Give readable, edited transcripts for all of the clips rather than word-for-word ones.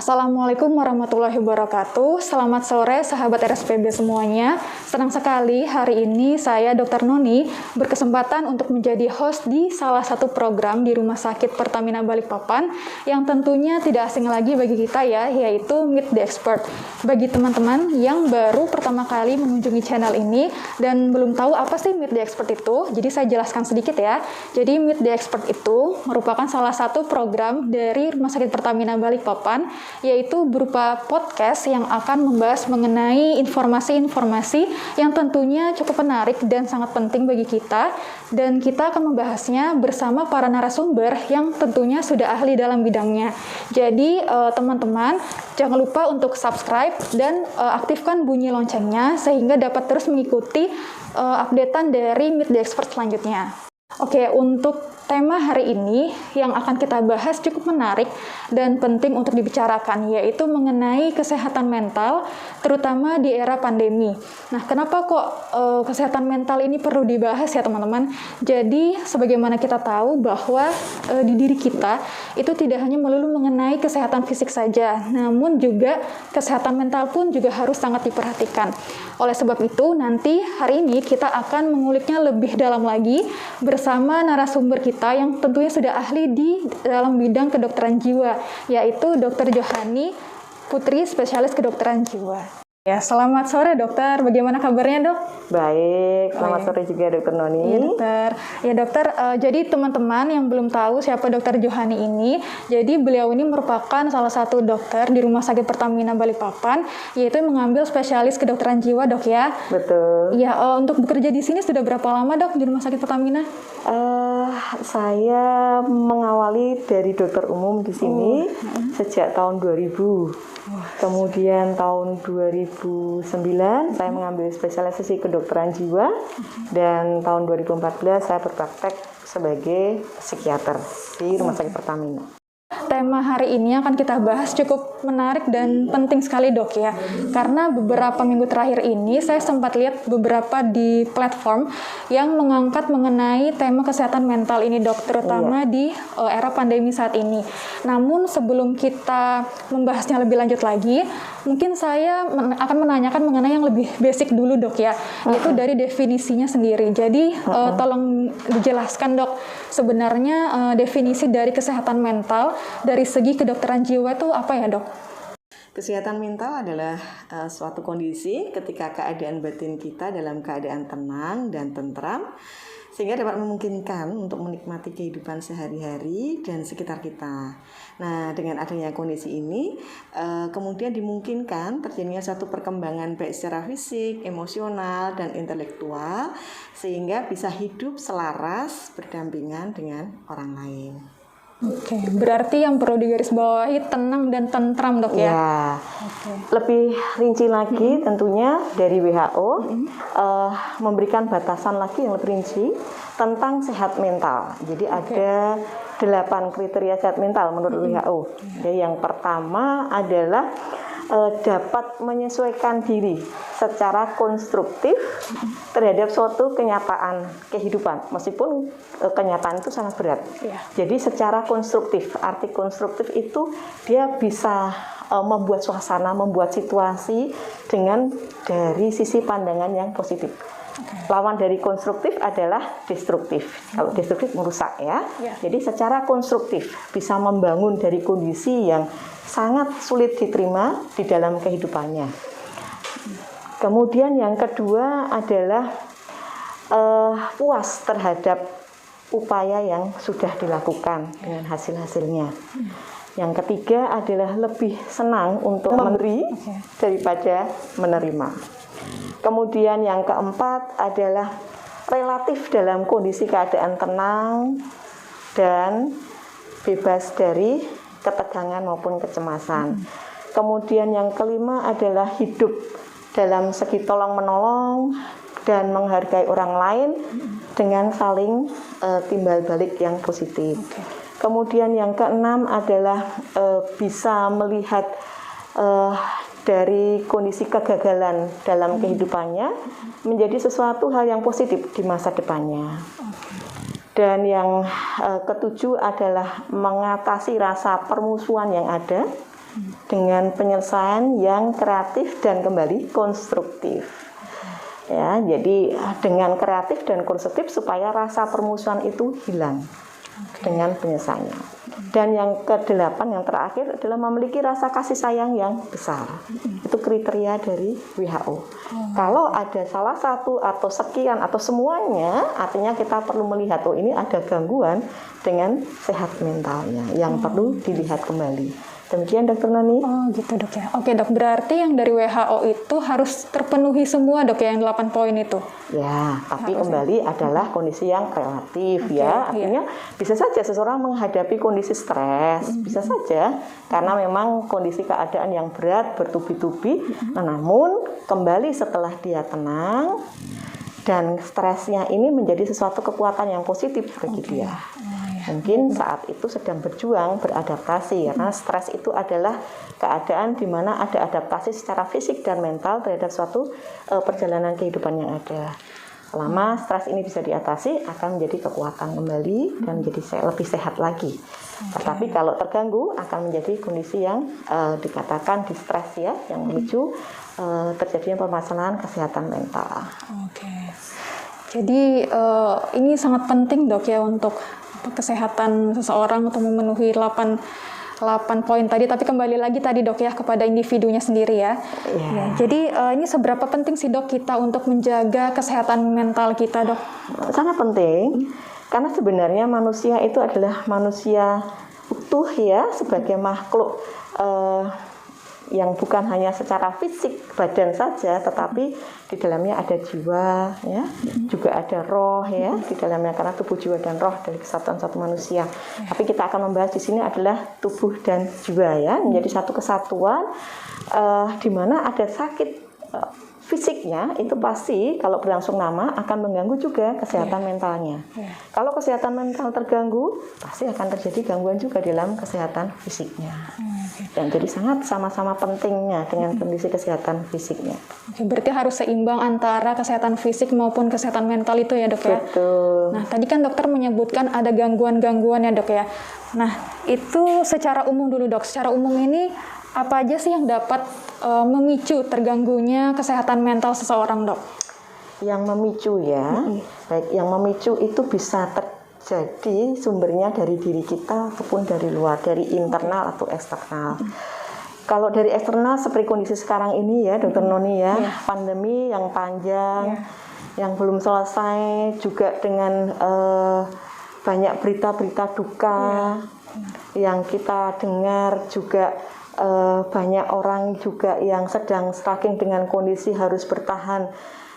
Assalamualaikum warahmatullahi wabarakatuh. Selamat sore sahabat RSPB semuanya. Senang sekali hari ini saya Dr. Noni berkesempatan untuk menjadi host di salah satu program di Rumah Sakit Pertamina Balikpapan yang tentunya tidak asing lagi bagi kita ya, yaitu Meet the Expert. Bagi teman-teman yang baru pertama kali mengunjungi channel ini dan belum tahu apa sih Meet the Expert itu, jadi saya jelaskan sedikit ya. Jadi Meet the Expert itu merupakan salah satu program dari Rumah Sakit Pertamina Balikpapan, yaitu berupa podcast yang akan membahas mengenai informasi-informasi yang tentunya cukup menarik dan sangat penting bagi kita, dan kita akan membahasnya bersama para narasumber yang tentunya sudah ahli dalam bidangnya. Jadi teman-teman jangan lupa untuk subscribe dan aktifkan bunyi loncengnya sehingga dapat terus mengikuti updatean dari Meet the Expert selanjutnya. Oke, untuk tema hari ini yang akan kita bahas cukup menarik dan penting untuk dibicarakan, yaitu mengenai kesehatan mental, terutama di era pandemi. Nah, kenapa kok kesehatan mental ini perlu dibahas ya teman-teman? Jadi, sebagaimana kita tahu bahwa di diri kita itu tidak hanya melulu mengenai kesehatan fisik saja, namun juga kesehatan mental pun juga harus sangat diperhatikan. Oleh sebab itu, nanti hari ini kita akan menguliknya lebih dalam lagi bersama narasumber kita yang tentunya sudah ahli di dalam bidang kedokteran jiwa, yaitu Dr. Johani Putri, spesialis kedokteran jiwa. Ya, selamat sore dokter. Bagaimana kabarnya dok? Baik, selamat sore juga Dokter Noni. Iya dokter. Ya dokter, jadi teman-teman yang belum tahu siapa Dokter Johani ini, jadi beliau ini merupakan salah satu dokter di Rumah Sakit Pertamina Balikpapan, yaitu mengambil spesialis kedokteran jiwa dok ya. Betul. Ya, untuk bekerja di sini sudah berapa lama dok di Rumah Sakit Pertamina? Saya mengawali dari dokter umum di sini sejak tahun 2000. Kemudian tahun 2009 saya mengambil spesialisasi kedokteran jiwa, dan tahun 2014 saya berpraktek sebagai psikiater di Rumah Sakit Pertamina. Tema hari ini akan kita bahas cukup menarik dan penting sekali dok ya, karena beberapa minggu terakhir ini saya sempat lihat beberapa di platform yang mengangkat mengenai tema kesehatan mental ini dok, terutama di era pandemi saat ini. Namun sebelum kita membahasnya lebih lanjut lagi, mungkin saya akan menanyakan mengenai yang lebih basic dulu dok ya, yaitu dari definisinya sendiri. Jadi tolong dijelaskan dok, sebenarnya definisi dari kesehatan mental dari segi kedokteran jiwa itu apa ya dok? Kesehatan mental adalah suatu kondisi ketika keadaan batin kita dalam keadaan tenang dan tentram, sehingga dapat memungkinkan untuk menikmati kehidupan sehari-hari dan sekitar kita. Nah, dengan adanya kondisi ini, kemudian dimungkinkan terjadinya satu perkembangan baik secara fisik, emosional, dan intelektual, sehingga bisa hidup selaras berdampingan dengan orang lain. Oke, berarti yang perlu digarisbawahi tenang dan tentram dok ya? Ya, lebih rinci lagi tentunya dari WHO memberikan batasan lagi yang lebih rinci tentang sehat mental. Jadi ada 8 kriteria sehat mental menurut WHO. Jadi yang pertama adalah dapat menyesuaikan diri secara konstruktif terhadap suatu kenyataan kehidupan, meskipun kenyataan itu sangat berat. Jadi secara konstruktif, arti konstruktif itu dia bisa membuat suasana, membuat situasi dengan dari sisi pandangan yang positif. Lawan dari konstruktif adalah destruktif. Kalau destruktif merusak ya. Jadi secara konstruktif bisa membangun dari kondisi yang sangat sulit diterima di dalam kehidupannya. Kemudian yang kedua adalah puas terhadap upaya yang sudah dilakukan dengan hasil-hasilnya. Yang ketiga adalah lebih senang untuk memberi daripada menerima. Kemudian yang keempat adalah relatif dalam kondisi keadaan tenang dan bebas dari ketegangan maupun kecemasan. Kemudian yang kelima adalah hidup dalam segi tolong-menolong dan menghargai orang lain dengan saling timbal balik yang positif. Kemudian yang keenam adalah bisa melihat dari kondisi kegagalan dalam kehidupannya menjadi sesuatu hal yang positif di masa depannya. Dan yang ketujuh adalah mengatasi rasa permusuhan yang ada dengan penyelesaian yang kreatif dan kembali konstruktif. Ya, jadi dengan kreatif dan konstruktif supaya rasa permusuhan itu hilang dengan penyelesaiannya. Dan yang kedelapan, yang terakhir adalah memiliki rasa kasih sayang yang besar. Itu kriteria dari WHO. Kalau ada salah satu atau sekian atau semuanya, artinya kita perlu melihat, oh ini ada gangguan dengan sehat mentalnya yang perlu dilihat kembali. Demikian Dokter Noni. Oh gitu dok ya. Oke dok, berarti yang dari WHO itu harus terpenuhi semua dok ya, yang 8 poin itu? Ya, tapi kembali adalah kondisi yang relatif ya. Artinya bisa saja seseorang menghadapi kondisi stres, bisa saja karena memang kondisi keadaan yang berat bertubi-tubi. Namun kembali setelah dia tenang dan stresnya ini menjadi sesuatu kekuatan yang positif bagi dia. Mungkin saat itu sedang berjuang, beradaptasi, karena stres itu adalah keadaan di mana ada adaptasi secara fisik dan mental terhadap suatu perjalanan kehidupan yang ada. Selama stres ini bisa diatasi, akan menjadi kekuatan kembali dan menjadi lebih sehat lagi. Tetapi kalau terganggu, akan menjadi kondisi yang dikatakan distres ya, yang memicu terjadinya permasalahan kesehatan mental. Oke. Jadi ini sangat penting dok ya untuk kesehatan seseorang untuk memenuhi 8 poin tadi, tapi kembali lagi tadi dok ya kepada individunya sendiri ya. Ya, jadi ini seberapa penting sih dok kita untuk menjaga kesehatan mental kita dok? Sangat penting, karena sebenarnya manusia itu adalah manusia utuh ya, sebagai makhluk yang bukan hanya secara fisik badan saja, tetapi di dalamnya ada jiwa ya, juga ada roh ya di dalamnya, karena tubuh, jiwa dan roh dari kesatuan satu manusia. Tapi kita akan membahas di sini adalah tubuh dan jiwa ya, menjadi satu kesatuan di mana ada sakit fisiknya itu pasti kalau berlangsung lama akan mengganggu juga kesehatan mentalnya. Kalau kesehatan mental terganggu, pasti akan terjadi gangguan juga dalam kesehatan fisiknya. Dan jadi sangat sama-sama pentingnya dengan kondisi kesehatan fisiknya. Oke, berarti harus seimbang antara kesehatan fisik maupun kesehatan mental itu ya dok ya? Betul. Nah tadi kan dokter menyebutkan ada gangguan-gangguan ya dok ya. Nah itu secara umum dulu dok, secara umum ini apa aja sih yang dapat memicu terganggunya kesehatan mental seseorang dok? Yang memicu ya, baik, yang memicu itu bisa terjadi sumbernya dari diri kita ataupun dari luar, dari internal atau eksternal. Kalau dari eksternal seperti kondisi sekarang ini ya Dokter Noni ya, pandemi yang panjang, yang belum selesai, juga dengan banyak berita-berita duka yang kita dengar, juga banyak orang juga yang sedang struggling dengan kondisi harus bertahan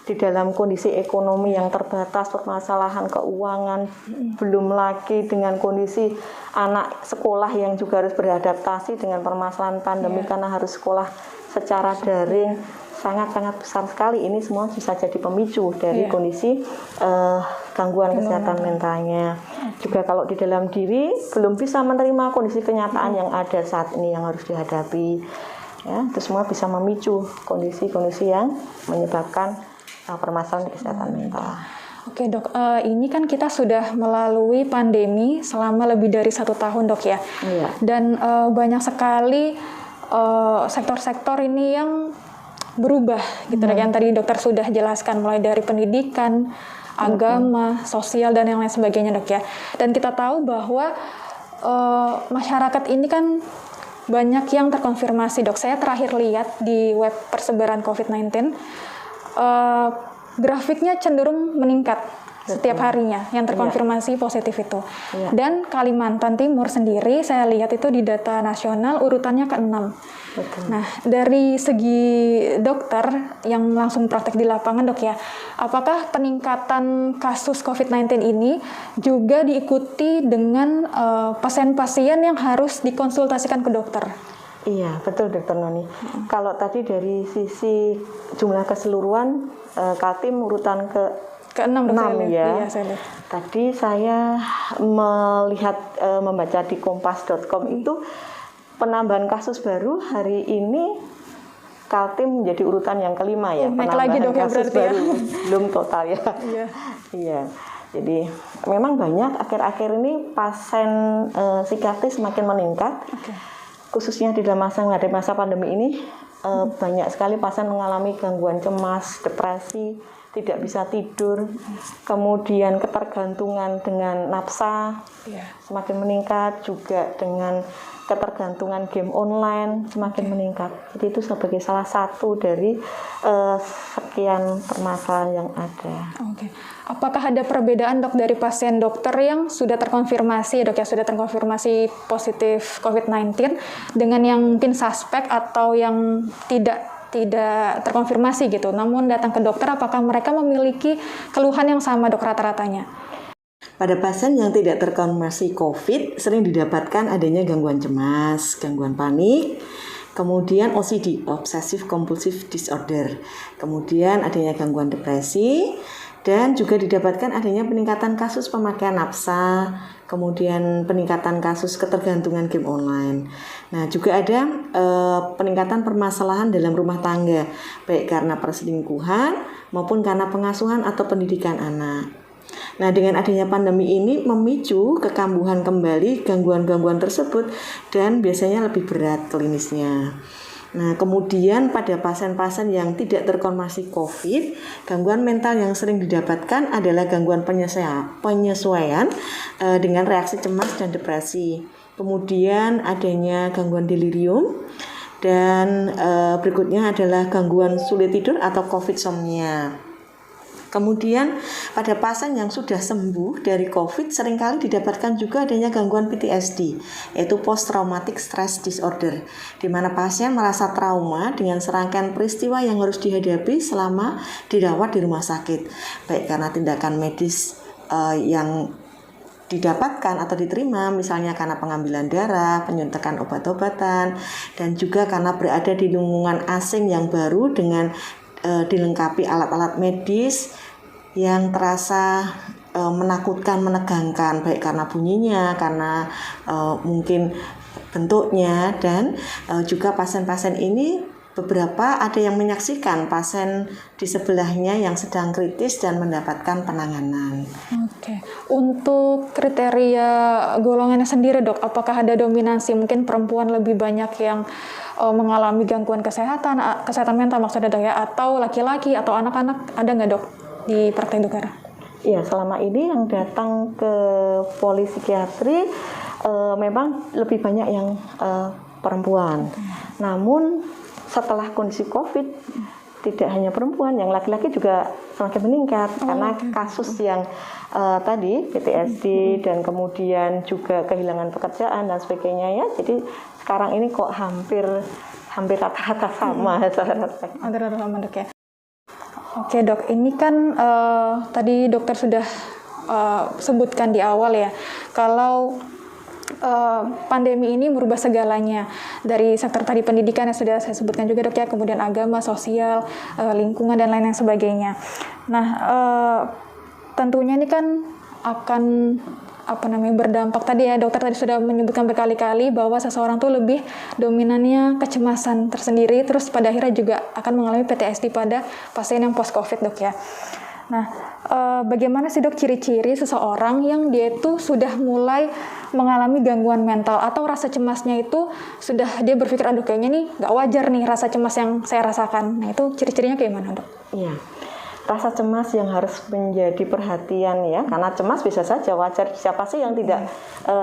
di dalam kondisi ekonomi yang terbatas, permasalahan keuangan, belum lagi dengan kondisi anak sekolah yang juga harus beradaptasi dengan permasalahan pandemi karena harus sekolah secara daring. Sangat-sangat besar sekali, ini semua bisa jadi pemicu dari kondisi gangguan kesehatan mentalnya. Juga kalau di dalam diri belum bisa menerima kondisi kenyataan yang ada saat ini yang harus dihadapi, ya, itu semua bisa memicu kondisi-kondisi yang menyebabkan permasalahan kesehatan mental. Oke dok, ini kan kita sudah melalui pandemi selama lebih dari 1 tahun dok ya. Dan banyak sekali sektor-sektor ini yang berubah gitu yang tadi dokter sudah jelaskan, mulai dari pendidikan, agama, sosial dan yang lain sebagainya dok ya. Dan kita tahu bahwa masyarakat ini kan banyak yang terkonfirmasi dok. Saya terakhir lihat di web persebaran COVID-19 grafiknya cenderung meningkat setiap harinya yang terkonfirmasi positif itu. Dan Kalimantan Timur sendiri saya lihat itu di data nasional urutannya ke-6. Nah, dari segi dokter yang langsung praktek di lapangan dok ya, apakah peningkatan kasus COVID-19 ini juga diikuti dengan pasien-pasien yang harus dikonsultasikan ke dokter? Iya, betul Dokter Noni. Kalau tadi dari sisi jumlah keseluruhan, Kaltim urutan ke-6 ya. Iya, saya lihat. Tadi saya melihat, membaca di kompas.com itu penambahan kasus baru hari ini Kaltim menjadi urutan yang ke-5 ya. Naik lagi dok ya berarti baru. ya. Belum total ya. Iya. Jadi memang banyak akhir-akhir ini pasien psikiatris semakin meningkat. khususnya di dalam masa pandemi ini banyak sekali pasien mengalami gangguan cemas, depresi, tidak bisa tidur, kemudian ketergantungan dengan nafsa semakin meningkat, juga dengan ketergantungan game online semakin meningkat. Jadi itu sebagai salah satu dari sekian permasalahan yang ada. Oke. Apakah ada perbedaan dok dari pasien dokter yang sudah terkonfirmasi dok ya sudah terkonfirmasi positif COVID-19 dengan yang mungkin suspek atau yang tidak terkonfirmasi gitu, namun datang ke dokter, apakah mereka memiliki keluhan yang sama dok rata-ratanya? Pada pasien yang tidak terkonfirmasi COVID, sering didapatkan adanya gangguan cemas, gangguan panik, kemudian OCD, Obsessive Compulsive Disorder, kemudian adanya gangguan depresi, dan juga didapatkan adanya peningkatan kasus pemakaian nafsa, kemudian peningkatan kasus ketergantungan game online. Nah, juga ada peningkatan permasalahan dalam rumah tangga, baik karena perselingkuhan maupun karena pengasuhan atau pendidikan anak. Nah, dengan adanya pandemi ini memicu kekambuhan kembali gangguan-gangguan tersebut dan biasanya lebih berat klinisnya. Nah, kemudian pada pasien-pasien yang tidak terkonfirmasi COVID, gangguan mental yang sering didapatkan adalah gangguan penyesuaian dengan reaksi cemas dan depresi. Kemudian adanya gangguan delirium dan berikutnya adalah gangguan sulit tidur atau COVID-somnia. Kemudian pada pasien yang sudah sembuh dari COVID seringkali didapatkan juga adanya gangguan PTSD, yaitu Post Traumatic Stress Disorder, di mana pasien merasa trauma dengan serangkaian peristiwa yang harus dihadapi selama dirawat di rumah sakit, baik karena tindakan medis yang didapatkan atau diterima, misalnya karena pengambilan darah, penyuntikan obat-obatan, dan juga karena berada di lingkungan asing yang baru dengan dilengkapi alat-alat medis yang terasa menakutkan, menegangkan, baik karena bunyinya, karena mungkin bentuknya, dan juga pasien-pasien ini beberapa ada yang menyaksikan pasien di sebelahnya yang sedang kritis dan mendapatkan penanganan. Oke. Untuk kriteria golongannya sendiri dok, apakah ada dominasi mungkin perempuan lebih banyak yang mengalami gangguan kesehatan mental maksudnya dok ya, atau laki-laki atau anak-anak, ada nggak dok di praktek dokter? Iya, selama ini yang datang ke polipsikiatri memang lebih banyak yang perempuan. Namun setelah kondisi COVID tidak hanya perempuan, yang laki-laki juga semakin meningkat karena kasus yang tadi PTSD dan kemudian juga kehilangan pekerjaan dan sebagainya ya. Jadi sekarang ini kok hampir rata-rata sama. Rata-rata sama dok ya. Oke dok, ini kan tadi dokter sudah sebutkan di awal ya, kalau pandemi ini merubah segalanya, dari sektor tadi pendidikan yang sudah saya sebutkan juga dok ya, kemudian agama, sosial, lingkungan dan lain sebagainya. Nah, tentunya ini kan akan berdampak, tadi ya dokter tadi sudah menyebutkan berkali-kali bahwa seseorang tuh lebih dominannya kecemasan tersendiri, terus pada akhirnya juga akan mengalami PTSD pada pasien yang post COVID dok ya. Nah, bagaimana sih dok ciri-ciri seseorang yang dia itu sudah mulai mengalami gangguan mental atau rasa cemasnya itu sudah dia berpikir, aduh kayaknya nih nggak wajar nih rasa cemas yang saya rasakan. Nah, itu ciri-cirinya kayak mana dok? Iya, rasa cemas yang harus menjadi perhatian ya, karena cemas bisa saja wajar. Siapa sih yang tidak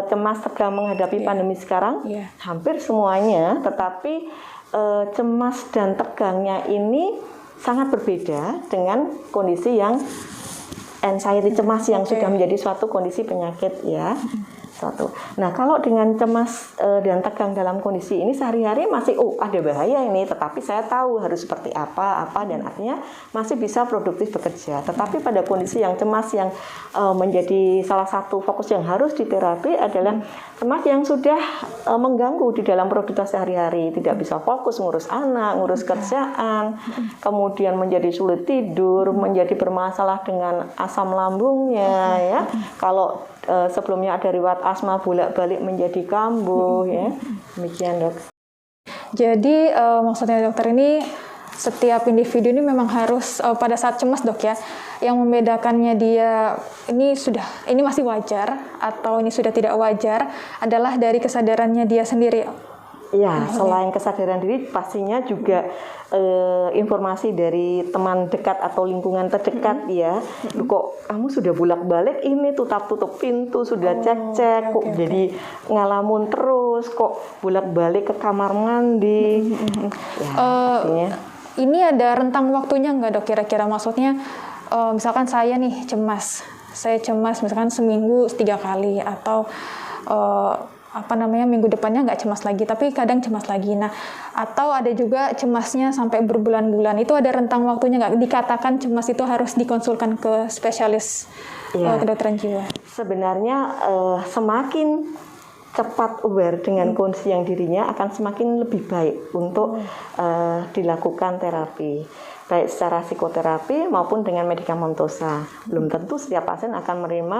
cemas sedang menghadapi pandemi sekarang? Hampir semuanya, tetapi cemas dan tegangnya ini sangat berbeda dengan kondisi yang anxiety, cemas yang sudah menjadi suatu kondisi penyakit ya. Nah, kalau dengan cemas dan tegang dalam kondisi ini sehari-hari masih ada bahaya ini, tetapi saya tahu harus seperti apa dan artinya masih bisa produktif bekerja. Tetapi pada kondisi yang cemas yang menjadi salah satu fokus yang harus diterapi adalah cemas yang sudah mengganggu di dalam produktivitas sehari-hari, tidak bisa fokus ngurus anak, ngurus kerjaan, kemudian menjadi sulit tidur, menjadi bermasalah dengan asam lambungnya ya. Kalau sebelumnya ada riwayat asma bolak-balik menjadi kambuh ya. Demikian dok. Jadi maksudnya dokter ini setiap individu ini memang harus pada saat cemas dok ya, yang membedakannya dia ini masih wajar atau ini sudah tidak wajar adalah dari kesadarannya dia sendiri. Ya, selain kesadaran diri, pastinya juga informasi dari teman dekat atau lingkungan terdekat ya. Lu kok kamu sudah bolak-balik ini tutup pintu, sudah cek-cek, kok jadi ngalamun terus, kok bolak-balik ke kamar mandi. Ya, pastinya. Ini ada rentang waktunya nggak dok kira-kira? Maksudnya misalkan saya nih cemas misalkan seminggu 3 kali atau minggu depannya nggak cemas lagi, tapi kadang cemas lagi. Nah, atau ada juga cemasnya sampai berbulan-bulan. Itu ada rentang waktunya nggak? Dikatakan cemas itu harus dikonsulkan ke spesialis kedokteran jiwa. Sebenarnya semakin cepat aware dengan kondisi yang dirinya akan semakin lebih baik untuk dilakukan terapi, baik secara psikoterapi maupun dengan medikamentosa. Belum tentu setiap pasien akan menerima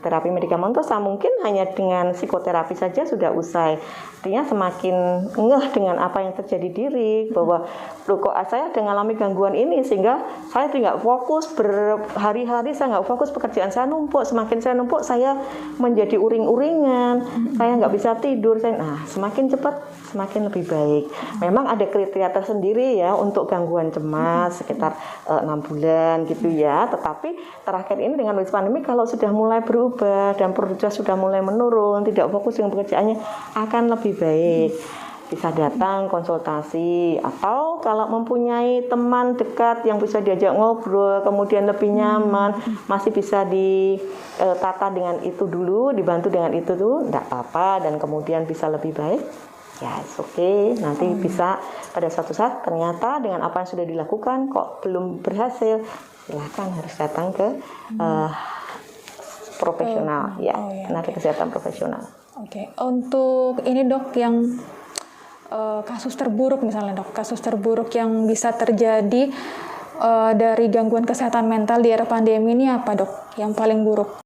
terapi medikamentosa, mungkin hanya dengan psikoterapi saja sudah usai. Artinya semakin ngeh dengan apa yang terjadi diri, bahwa kok saya ada mengalami gangguan ini sehingga saya tidak fokus, berhari-hari saya nggak fokus, pekerjaan saya numpuk, semakin saya numpuk saya menjadi uring-uringan, saya nggak bisa tidur. Semakin cepat semakin lebih baik. Memang ada kriteria tersendiri ya untuk gangguan cemas sekitar 6 bulan gitu ya. Tetapi terakhir ini dengan kondisi pandemi, kalau sudah mulai berubah dan produktivitas sudah mulai menurun, tidak fokus dengan pekerjaannya, akan lebih baik. Bisa datang konsultasi, atau kalau mempunyai teman dekat yang bisa diajak ngobrol, kemudian lebih nyaman, masih bisa ditata dengan itu dulu, dibantu dengan itu dulu, tidak apa-apa, dan kemudian bisa lebih baik. Ya, oke. Nanti bisa pada suatu saat ternyata dengan apa yang sudah dilakukan kok belum berhasil, silakan harus datang ke profesional, tenaga kesehatan profesional. Oke. Untuk ini dok, yang kasus terburuk misalnya dok, kasus terburuk yang bisa terjadi dari gangguan kesehatan mental di era pandemi ini apa dok? Yang paling buruk?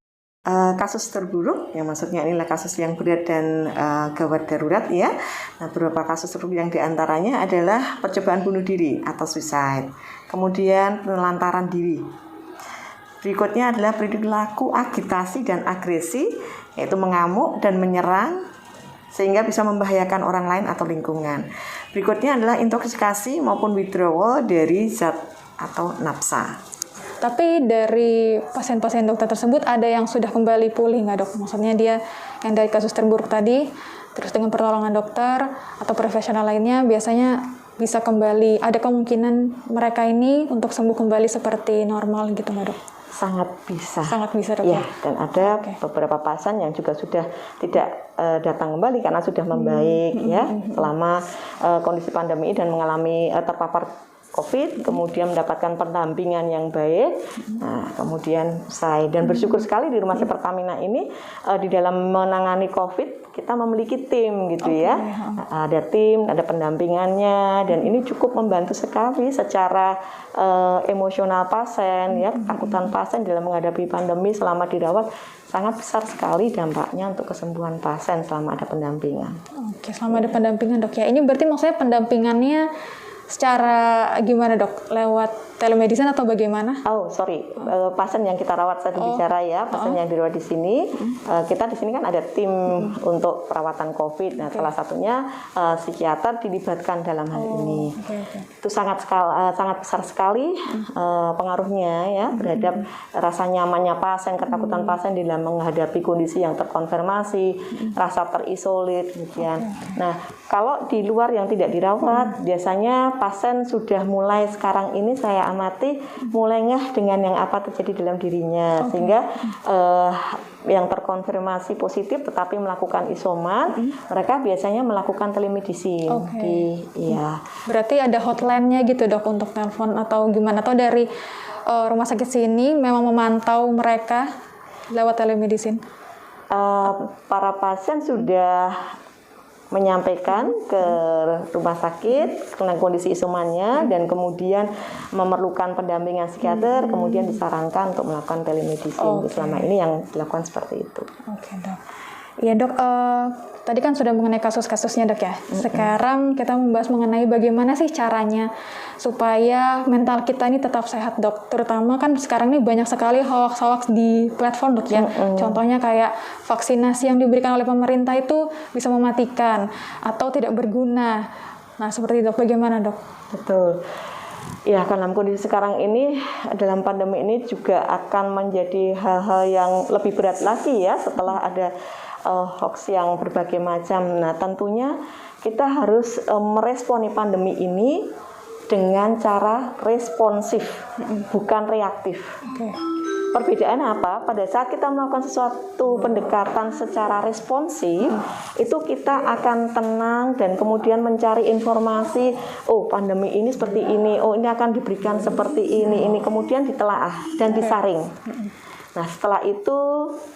Kasus terburuk, yang maksudnya inilah kasus yang berat dan gawat darurat ya. Nah, beberapa kasus terburuk yang diantaranya adalah percobaan bunuh diri atau suicide, kemudian penelantaran diri. Berikutnya adalah perilaku agitasi dan agresi, yaitu mengamuk dan menyerang sehingga bisa membahayakan orang lain atau lingkungan. Berikutnya adalah intoksikasi maupun withdrawal dari zat atau nafsa. Tapi dari pasien-pasien dokter tersebut ada yang sudah kembali pulih nggak dok? Maksudnya dia yang dari kasus terburuk tadi, terus dengan pertolongan dokter atau profesional lainnya biasanya bisa kembali. Ada kemungkinan mereka ini untuk sembuh kembali seperti normal gitu nggak dok? Sangat bisa. Sangat bisa dok. Ya, dan ada beberapa pasien yang juga sudah tidak datang kembali karena sudah membaik ya selama kondisi pandemi dan mengalami terpapar COVID, kemudian mendapatkan pendampingan yang baik. Nah, kemudian saya dan bersyukur sekali di Rumah Sakit Pertamina ini di dalam menangani COVID kita memiliki tim gitu ya. Ada tim, ada pendampingannya, dan ini cukup membantu sekali secara emosional pasien ya, ketakutan pasien dalam menghadapi pandemi selama dirawat sangat besar sekali dampaknya untuk kesembuhan pasien selama ada pendampingan. Oke, selama ada pendampingan dok ya. Ini berarti maksudnya pendampingannya secara gimana dok? Lewat telemedicine atau bagaimana? Pasien yang kita rawat saya bicara ya, pasien yang dirawat di sini, kita di sini kan ada tim untuk perawatan COVID. Nah, salah satunya psikiater dilibatkan dalam hal ini. Itu sangat besar sekali pengaruhnya ya terhadap rasa nyamannya pasien, ketakutan pasien dalam menghadapi kondisi yang terkonfirmasi, rasa terisolir demikian. Nah, kalau di luar yang tidak dirawat, biasanya pasien sudah mulai sekarang ini saya amati mulai ngeh dengan yang apa terjadi dalam dirinya, sehingga yang terkonfirmasi positif tetapi melakukan isoman, mereka biasanya melakukan telemedicine. Berarti ada hotline-nya gitu dok untuk telepon atau gimana, atau dari rumah sakit sini memang memantau mereka lewat telemedicine? Para pasien sudah menyampaikan ke rumah sakit tentang kondisi isomannya dan kemudian memerlukan pendampingan psikiater, kemudian disarankan untuk melakukan telemedicine. Selama ini yang dilakukan seperti itu. Oke dok. Iya dok, tadi kan sudah mengenai kasus-kasusnya dok ya. Sekarang kita membahas mengenai bagaimana sih caranya supaya mental kita ini tetap sehat dok. Terutama kan sekarang ini banyak sekali hoax-hoax di platform dok ya. Contohnya kayak vaksinasi yang diberikan oleh pemerintah itu bisa mematikan atau tidak berguna. Nah seperti itu dok, bagaimana dok? Betul. Ya, dalam kondisi sekarang ini, dalam pandemi ini juga akan menjadi hal-hal yang lebih berat lagi ya setelah ada hoax yang berbagai macam. Nah, tentunya kita harus meresponi pandemi ini dengan cara responsif, bukan reaktif. Perbedaan apa? Pada saat kita melakukan sesuatu pendekatan secara responsif, itu kita akan tenang dan kemudian mencari informasi, oh pandemi ini seperti ini, oh ini akan diberikan seperti ini, kemudian ditelaah dan disaring. Nah setelah itu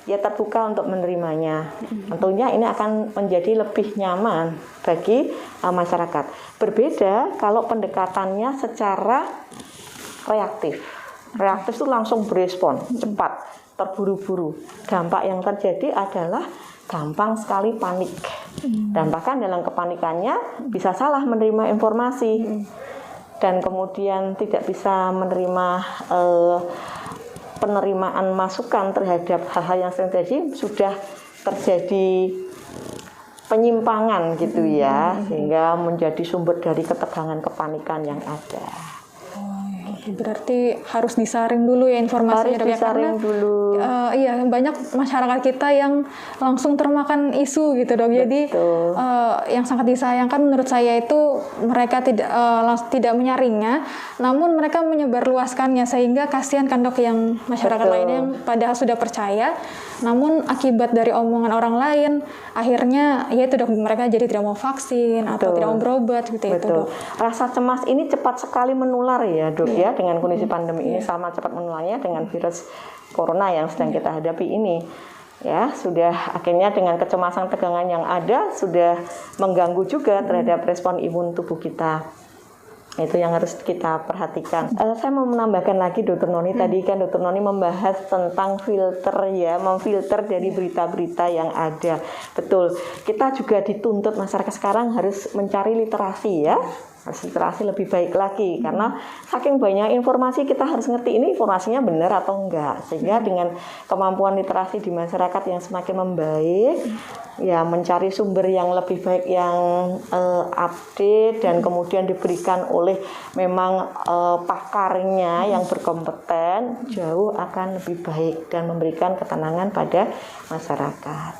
ya terbuka untuk menerimanya. Tentunya ini akan menjadi lebih nyaman bagi masyarakat. Berbeda kalau pendekatannya secara reaktif. Reaktif itu langsung berespon, cepat, terburu-buru. Dampak yang terjadi adalah gampang sekali panik. Dan bahkan dalam kepanikannya bisa salah menerima informasi. Dan kemudian tidak bisa menerima penerimaan masukan terhadap hal-hal yang sedang terjadi, sudah terjadi penyimpangan gitu ya, sehingga menjadi sumber dari ketegangan kepanikan yang ada. Berarti harus disaring dulu ya informasinya dok ya, karena iya banyak masyarakat kita yang langsung termakan isu gitu dok. Jadi yang sangat disayangkan menurut saya itu mereka tidak menyaringnya, namun mereka menyebarluaskannya sehingga kasihan kan dok yang masyarakat lainnya yang padahal sudah percaya, namun akibat dari omongan orang lain akhirnya ya itu dok mereka jadi tidak mau vaksin atau tidak mau berobat gitu itu dok. Rasa cemas ini cepat sekali menular ya dok ya. Dengan kondisi pandemi ini sama cepat menularnya dengan virus corona yang sedang kita hadapi ini. Ya, sudah akhirnya dengan kecemasan tegangan yang ada sudah mengganggu juga terhadap respon imun tubuh kita. Itu yang harus kita perhatikan. Saya mau menambahkan lagi Dr. Noni, tadi kan Dr. Noni membahas tentang filter ya, memfilter dari berita-berita yang ada. Betul, kita juga dituntut masyarakat sekarang harus mencari literasi ya. Literasi lebih baik lagi karena saking banyak informasi kita harus ngerti ini informasinya benar atau enggak, sehingga dengan kemampuan literasi di masyarakat yang semakin membaik ya mencari sumber yang lebih baik yang update dan kemudian diberikan oleh memang pakarnya yang berkompeten jauh akan lebih baik dan memberikan ketenangan pada masyarakat.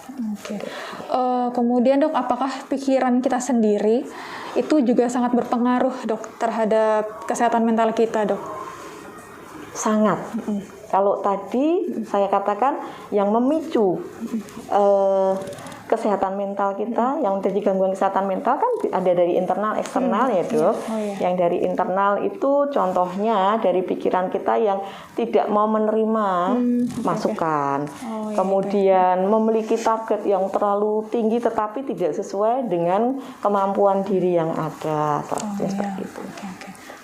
Kemudian dok, apakah pikiran kita sendiri itu juga sangat berpengaruh dok terhadap kesehatan mental kita dok? Sangat. Kalau tadi saya katakan yang memicu kesehatan mental kita, yang terjadi gangguan kesehatan mental kan ada dari internal eksternal ya dok. Yang dari internal itu contohnya dari pikiran kita yang tidak mau menerima masukan, kemudian memiliki target yang terlalu tinggi tetapi tidak sesuai dengan kemampuan diri yang ada, seperti itu.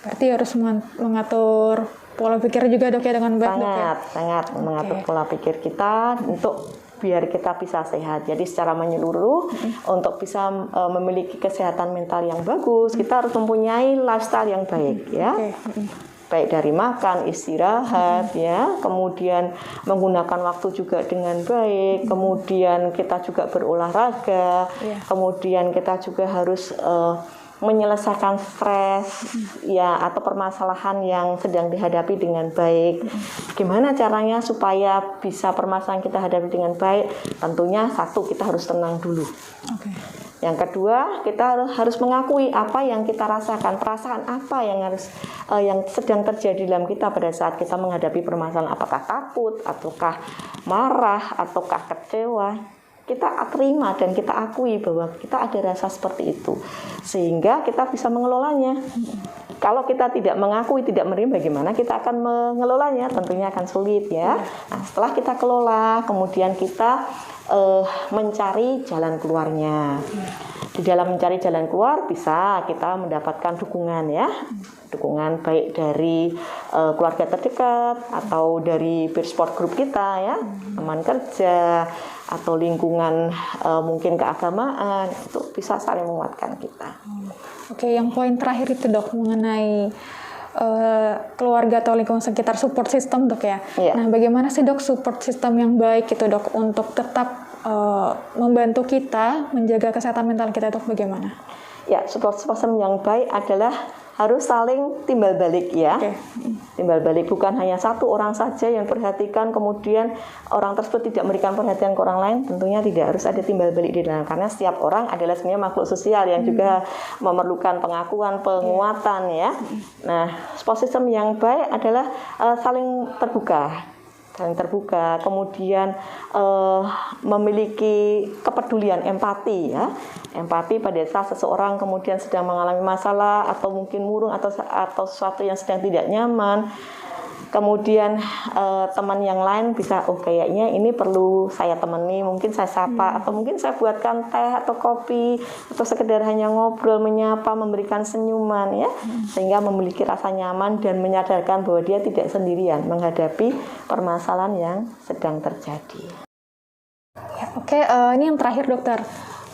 Berarti harus mengatur pola pikir juga dok ya dengan baik. Sangat mengatur pola pikir kita untuk biar kita bisa sehat. Jadi secara menyeluruh untuk bisa memiliki kesehatan mental yang bagus, kita harus mempunyai lifestyle yang baik ya. Baik dari makan, istirahat ya, kemudian menggunakan waktu juga dengan baik, kemudian kita juga berolahraga, kemudian kita juga harus menyelesaikan stres ya atau permasalahan yang sedang dihadapi dengan baik. Gimana caranya supaya bisa permasalahan kita hadapi dengan baik? Tentunya satu, kita harus tenang dulu. Yang kedua, kita harus mengakui apa yang kita rasakan, perasaan apa yang sedang terjadi dalam kita pada saat kita menghadapi permasalahan, apakah takut, ataukah marah, ataukah kecewa. Kita terima dan kita akui bahwa kita ada rasa seperti itu, sehingga kita bisa mengelolanya. Kalau kita tidak mengakui, tidak menerima, bagaimana kita akan mengelolanya? Tentunya akan sulit ya. Nah, setelah kita kelola, kemudian kita mencari jalan keluarnya. Di dalam mencari jalan keluar bisa kita mendapatkan dukungan ya, dukungan baik dari keluarga terdekat atau dari peer support group kita ya, teman kerja atau lingkungan mungkin keagamaan, itu bisa saling menguatkan kita. Oke, yang poin terakhir itu dok mengenai keluarga atau lingkungan sekitar support system dok ya. Iya. Nah, bagaimana sih dok support system yang baik gitu dok untuk tetap membantu kita menjaga kesehatan mental kita itu bagaimana? Ya, support system yang baik adalah harus saling timbal balik ya. Oke. Timbal balik, bukan hanya satu orang saja yang perhatikan kemudian orang tersebut tidak memberikan perhatian ke orang lain, tentunya tidak, harus ada timbal balik di dalam, karena setiap orang adalah sebenarnya makhluk sosial yang juga memerlukan pengakuan, penguatan ya. Nah, support system yang baik adalah saling terbuka, kemudian memiliki kepedulian, empati ya, empati pada saat seseorang kemudian sedang mengalami masalah atau mungkin murung atau sesuatu yang sedang tidak nyaman. Kemudian teman yang lain bisa, oh kayaknya ini perlu saya temani, mungkin saya sapa atau mungkin saya buatkan teh atau kopi atau sekedar hanya ngobrol, menyapa, memberikan senyuman ya, sehingga memiliki rasa nyaman dan menyadarkan bahwa dia tidak sendirian menghadapi permasalahan yang sedang terjadi. Ya, oke, ini yang terakhir dokter.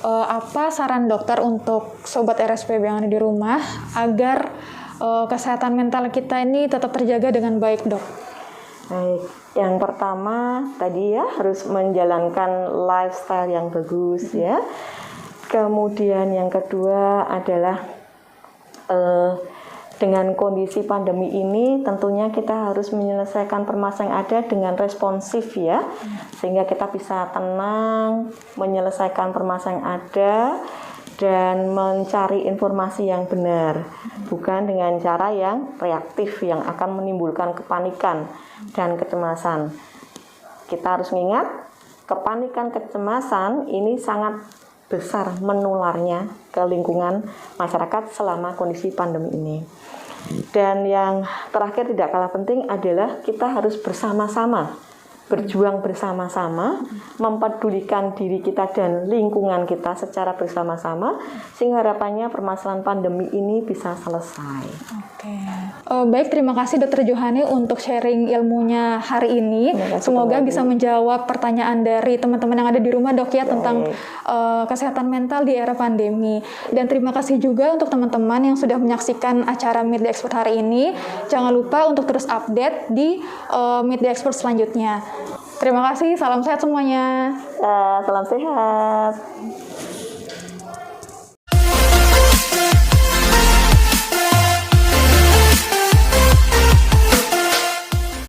Apa saran dokter untuk sobat RSPB yang ada di rumah agar kesehatan mental kita ini tetap terjaga dengan baik, dok? Baik, yang pertama tadi ya harus menjalankan lifestyle yang bagus ya. Kemudian yang kedua adalah dengan kondisi pandemi ini tentunya kita harus menyelesaikan permasalahan yang ada dengan responsif ya, sehingga kita bisa tenang menyelesaikan permasalahan yang ada dan mencari informasi yang benar, bukan dengan cara yang reaktif yang akan menimbulkan kepanikan dan kecemasan. Kita harus mengingat, kepanikan, kecemasan ini sangat besar menularnya ke lingkungan masyarakat selama kondisi pandemi ini. Dan yang terakhir tidak kalah penting adalah kita harus bersama-sama, berjuang bersama-sama, mempedulikan diri kita dan lingkungan kita secara bersama-sama, sehingga harapannya permasalahan pandemi ini bisa selesai. Oke. Baik, terima kasih Dr. Johani untuk sharing ilmunya hari ini. Semoga bisa menjawab pertanyaan dari teman-teman yang ada di rumah, dok ya, tentang kesehatan mental di era pandemi. Dan terima kasih juga untuk teman-teman yang sudah menyaksikan acara Meet the Expert hari ini. Jangan lupa untuk terus update di Meet the Expert selanjutnya. Terima kasih, salam sehat semuanya. Salam sehat.